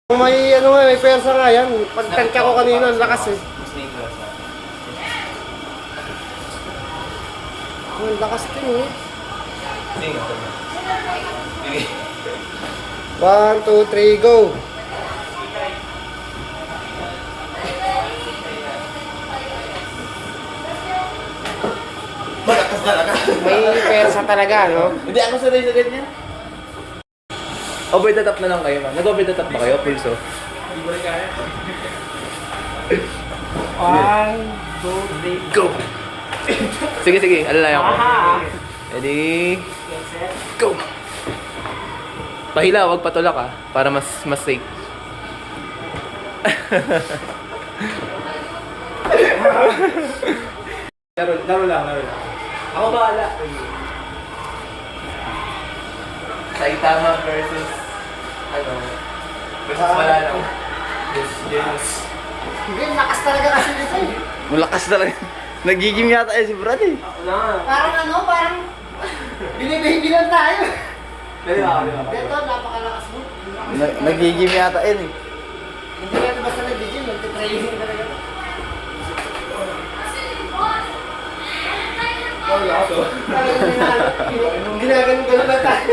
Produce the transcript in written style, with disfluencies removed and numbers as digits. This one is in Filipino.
May ano nga, may persa nga yan. Pagtansya ko kanina, ang lakas eh. Ang lakas din eh. 1, 2, 3, go! Malakas talaga. May persa talaga, no? Hindi ako sanay sa ganyan. Over the top na lang kayo, man. Nag-over the top ba kayo, pulso? Hindi ko rin kaya. 1, 2, 3, Go! Sige, sige. Alalayan ko. Ready? Go! Pahila, wag patulak ah. Para mas safe. Laro lang. Ako bahala. Saitama versus wala lang. Yes. Hindi, lakas talaga kasi nito eh. Malakas talaga. Nagigim yata si Brad eh. Parang ano, parang binibaby lang tayo. Dito, Dito, napakalakas mo. Nagigim yata eh. Hindi natin basta nag-gym, nag-training talaga. Ginaganon ka na ba tayo?